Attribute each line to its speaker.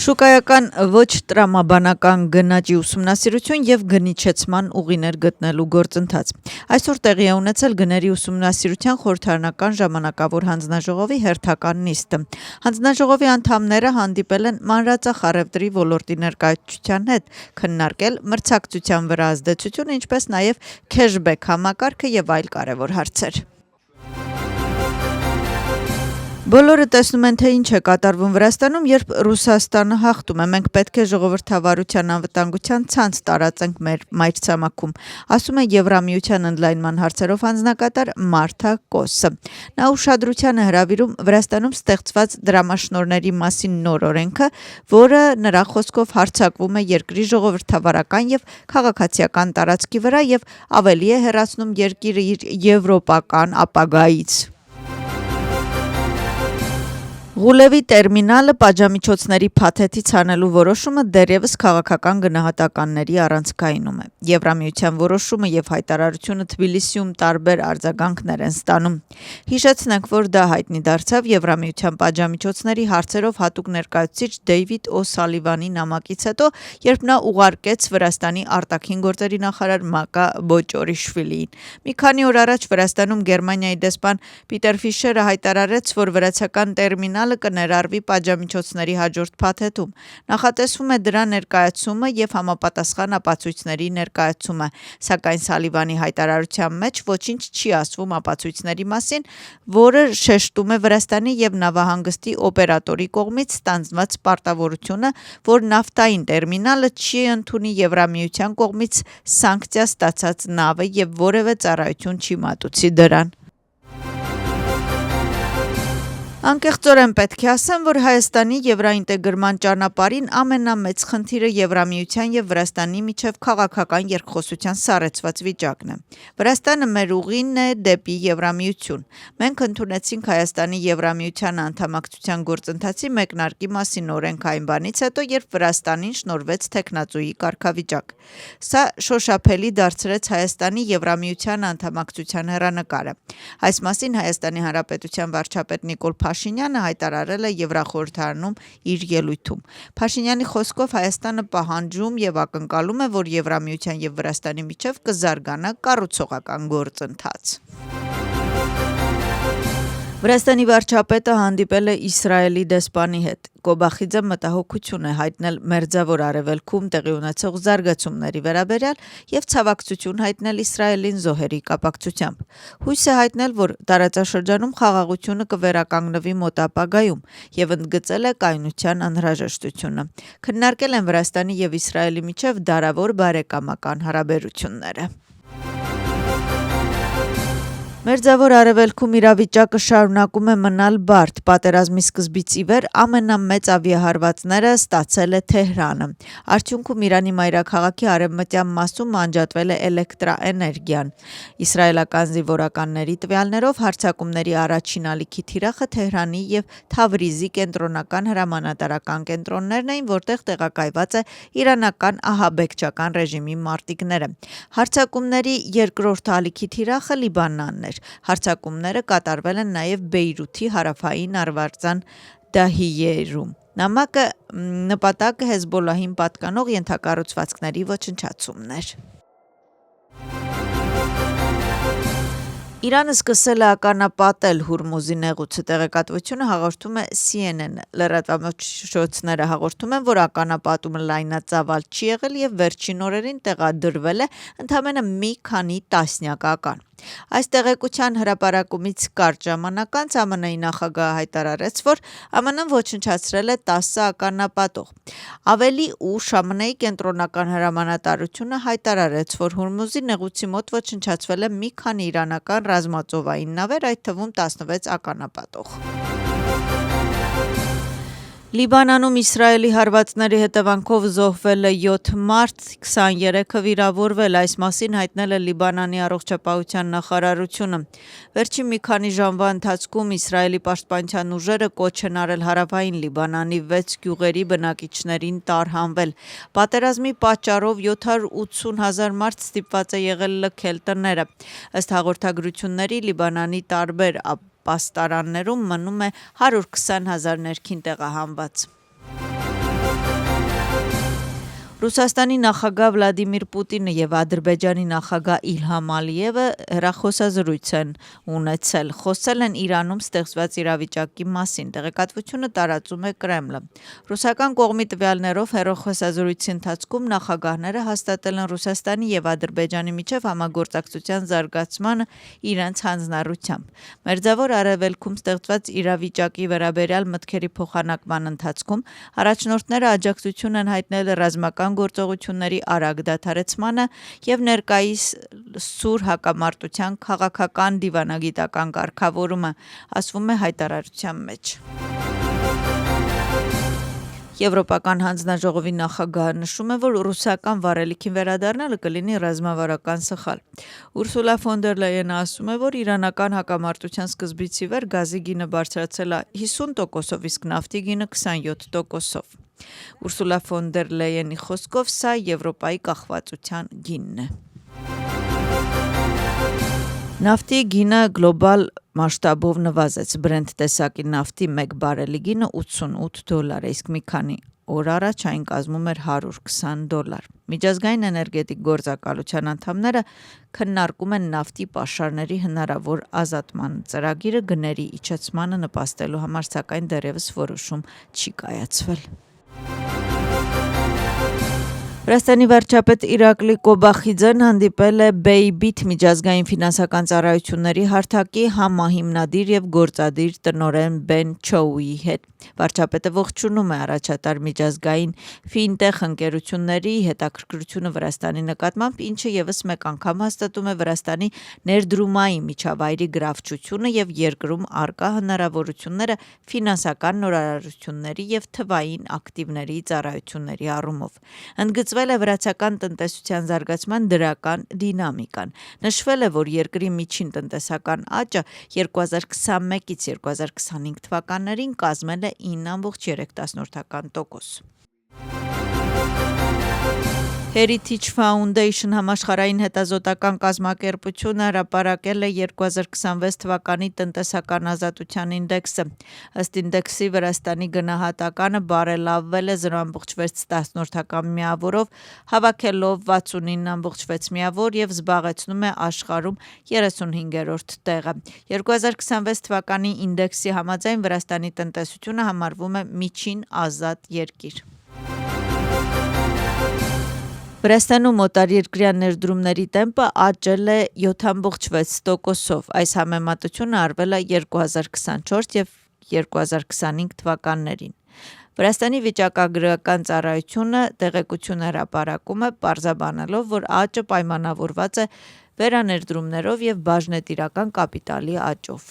Speaker 1: Շուկայական ոչ տրամաբանական գնաճի ուսումնասիրություն եւ գնիչեցման ուղիներ գտնելու գործընթաց։ Այսօր տեղի է ունեցել գների ուսումնասիրության խորհրդարանական ժամանակավոր հանձնաժողովի հերթական նիստը։ Հանձնաժողովի անդամները հանդիպել են մանրածախ առևտրի ոլորտի ներկայացության հետ, քննարկել մրցակցության վրա ազդեցությունը, ինչպես նաեւ քեշբեք համակարգը եւ այլ կարեւոր հարցեր։ Բոլորը տեսնում են, թե ինչ է կատարվում Վրաստանում, երբ Ռուսաստանը հաղթում է։ Մենք պետք է ժողովրդավարության անվտանգության ցանց տարածենք մեր մայրցամաքում, ասում է Եվրամիության ընդլայնման հարցերով հանձնակատար Մարթա Կոսը։ Նա ուշադրության է հրավիրում Վրաստանում ստեղծված դրամաշնորհների մասին նոր օրենքը, որը նրա խոսքով հարձակվում է երկրի ժողովրդավարական եւ քաղաքացիական տարածքի վրա եւ ավելի է հեռացնում երկիրը իր եվրոպական ապագայից։ Ղուլևի տերմինալը պատժամիջոցների փաթեթից հանելու որոշումը դեռևս քաղաքական գնահատականների առանցքայնում է։ Եվրամիության որոշումը եւ հայտարարությունը Թբիլիսիում տարբեր արձագանքներ են ստանում։ Հիշեցնենք, որ դա հայտնի դարձավ Եվրամիության պատժամիջոցների հարցերով հատուկ ներկայացուցիչ Դեյվիդ Օ'Սալիվանի նամակից հետո, երբ նա ուղարկեց Վրաստանի արտաքին գործերի նախարար Մակա Բոճորիշվիլիին։ Մի քանի օր առաջ Վրաստանում Գերմանիայի դեսպան Պիտեր Ֆիշերը հայտարարեց, որ վրացական տերմինալ կներառվի պատժամիջոցների հաջորդ փաթեթում։ Նախատեսվում է դրա ներկայացումը եւ համապատասխան ապացույցների ներկայացումը, սակայն Սալիվանի հայտարարության մեջ ոչինչ չի ասվում ապացույցների մասին, որը շեշտում է Վրաստանի եւ նավահանգստի օպերատորի կողմից ստանձնված պարտավորությունը, որ նավթային տերմինալը չի ընդունի Եվրամիության կողմից սանկցիա ստացած նավը եւ որևէ ծառայություն չի մատուցի դրան։ Անկեղծորեն պետք է ասեմ, որ Հայաստանի եվրաինտեգրման ճանապարհին ամենամեծ խնդիրը Եվրամիության եւ Վրաստանի միջև քաղաքական երկխոսության սառեցված վիճակն է։ Վրաստանը մեր ուղին է դեպի Եվրամիություն։ Մենք ընդունեցինք Հայաստանի Եվրամիության անդամակցության գործընթացի մեկնարկի մասին օրենքային բանից հետո, երբ Վրաստանին շնորհվեց թեկնածուի կարգավիճակ։ Սա շոշափելի դարձրեց Հայաստանի Եվրամիության անդամակցության հեռանկարը։ Այս մասին Հայաստանի Հանրապետության վարչապետ Նիկոլ Փաշինյանը հայտարարել է Եվրախորհրդարանում իր ելույթում։ Փաշինյանի խոսքով Հայաստանը պահանջում եւ ակնկալում է, որ Եվրամիության եւ Վրաստանի միջև կզարգանա կառուցողական գործընթաց։ Վրաստանի վարչապետը հանդիպել է Իսրայելի դեսպանի հետ։ Կոբախիձը մտահոգություն է հայտնել Մերձավոր Արևելքում տեղի ունեցող զարգացումների վերաբերյալ եւ ցավակցություն հայտնել Իսրայելին զոհերի կապակցությամբ։ Հույս է հայտնել, որ տարածաշրջանում խաղաղությունը կվերականգնվի մոտ ապագայում եւ ընդգծել է կայունության անհրաժեշտությունը։ Քննարկել են Վրաստանի եւ Իսրայելի միջև դարավոր բարեկամական հարաբերությունները։ Մերձավոր Արևելքում իրավիճակը շարունակում է մնալ բարդ։ Պատերազմի սկզբից ի վեր ամենամեծ ավիահարվածները ստացել է Թեհրանը։ Արդյունքում Իրանի մայրաքաղաքի արևմտյան մասում անջատվել է էլեկտրաէներգիան։ Իսրայելական զինվորականների տվյալներով հարձակումների առաջին ալիքի թիրախը Թեհրանի եւ Թավրիզի կենտրոնական հրամանատարական կենտրոններն էին, որտեղ տեղակայված է իրանական ահաբեկչական ռեժիմի մարտիկները։ Հարձակումների երկրորդ ալիքի թիրախը Լիբանանն էր։ Հարձակումները կատարվել են նաև Բեյրութի հարավային արվարձան Դահիեում։ Նպատակը Հեզբոլլահին պատկանող ենթակառուցվածքների ոչնչացումն էր։ Իրանը սկսել է ականապատել Հուրմուզի նեղուցը, տեղեկատվությունը հաղորդում է CNN։ Լրատվամիջոցները հաղորդում են, որ ականապատումը լայնածավալ չի եղել եւ վերջին օրերին տեղադրվել է ընդամենը մի քանի տասնյակ ական։ Այս տեղեկության հրապարակումից կարճ ժամանակ անց ԱՄՆ-ի նախագահը հայտարարեց, որ ԱՄՆ-ն ոչնչացրել է 10 ականապատող։ Ավելի ուշ ԱՄՆ-ի կենտրոնական հրամանատարությունը հայտարարեց, որ Հուրմուզի նեղուցի մոտ ոչնչացվել է մի քանի իրանական ռազմածովային նավեր, այդ թվում 16 ականապատող։ Լիբանանում Իսրայելի հարվածների հետևանքով զոհվել է 7 մարդ, 23-ը վիրավորվել, այս մասին հայտնել է Լիբանանի առողջապահության նախարարությունը։ Վերջին մի քանի ժամվա ընթացքում Իսրայելի պաշտպանության ուժերը կոչ են արել հարավային Լիբանանի 6 գյուղերի բնակիչներին տարհանվել։ Պատերազմի պատճառով 780,000 մարդ ստիպված է եղել լքել տները։ Ըստ հաղորդագրությունների Լիբանանի տարբեր պաստարաններում մնում է 120,000 ներքին տեղահանված։ Ռուսաստանի նախագահ Վլադիմիր Պուտինը եւ Ադրբեջանի նախագահ Իլհամ Ալիևը հեռախոսազրույց են ունեցել, խոսել են Իրանում ստեղծված իրավիճակի մասին, տեղեկատվությունը տարածում է Կրեմլը։ Ռուսական կողմի տվյալներով հեռախոսազրույցի ընթացքում նախագահները հաստատել են Ռուսաստանի եւ Ադրբեջանի միջև համագործակցության զարգացմանը իրենց հանձնառությամբ։ Մերձավոր Արևելքում ստեղծված իրավիճակի վերաբերյալ մտքերի փոխանակման ընթացքում առաջնորդները աջակցություն են հայտնել ռազմական գործողությունների արագ դադարեցմանը եւ ներկայիս սուր հակամարտության քաղաքական դիվանագիտական կարգավորումը, ասվում է հայտարարության մեջ։ Եվրոպական հանձնաժողովի նախագահը նշում է, որ ռուսական վառելիքին վերադառնալը կլինի ռազմավարական սխալ։ Ուրսուլա ֆոն դեր Լայենը ասում է, որ իրանական հակամարտության սկզբից ի վեր գազի գինը բարձրացել է 50%-ով, իսկ նավթի գինը 27%-ով։ Ուրսուլա ֆոն դեր Լայենի խոսքով սա Եվրոպայի կախվածության գինն է։ Նավթի գինը գլոբալ մասշտաբով նվազեց, Brent տեսակի նավթի 1 բարելի գինը $88 է, իսկ մի քանի օր առաջ այն կազմում էր $120։ Միջազգային էներգետիկ գործակալության անդամները քննարկում են նավթի պաշարների հնարավոր ազատման ծրագիրը գների իջեցմանը նպաստելու համար, սակայն դեռևս որոշում չի կայացվել։ Վրաստանի վարչապետ Իրակլի Կոբախիձեն հանդիպել է Bybit միջազգային ֆինանսական ծառայությունների հարթակի համահիմնադիր եւ գործադիր տնօրեն Բեն Չոուի հետ։ Վարչապետը ողջունում է առաջատար միջազգային ֆինտեխ ընկերությունների հետաքրքրությունը Վրաստանի նկատմամբ, ինչը եւս մեկ անգամ հաստատում է Վրաստանի ներդրումային միջավայրի գրավչությունը եւ երկրում առկա հնարավորությունները ֆինանսական նորարարությունների եւ թվային ակտիվների ծառայությունների առումով։ Ընդգծվել է վրացական տնտեսության զարգացման դրական դինամիկան։ Նշվել է, որ երկրի միջին տնտեսական աճը 2021-ից 2025 թվականներին կազմել է 9.3%։ Heritage Foundation համաշխարհային հետազոտական կազմակերպությունը հրապարակել է 2026 թվականի տնտեսական ազատության ինդեքսը։ Ըստ ինդեքսի Վրաստանի գնահատականը բարելավվել է 0.6 միավորով, հավաքելով 69.6 միավոր եւ զբաղեցնում է աշխարհում 35-րդ տեղը։ 2026 թվականի ինդեքսի համաձայն Վրաստանի տնտեսությունը համարվում է միջին ազատ երկիր։ Վրաստանում օտարերկրյա ներդրումների տեմպը աճել է 7.6%-ով։ Այս համեմատությունը արվել է 2024 եւ 2025 թվականներին։ Վրաստանի վիճակագրական ծառայությունը տեղեկություն հրապարակում է, պարզաբանելով, որ աճը պայմանավորված է վերաներդրումներով եւ բաժնետիրական կապիտալի աճով։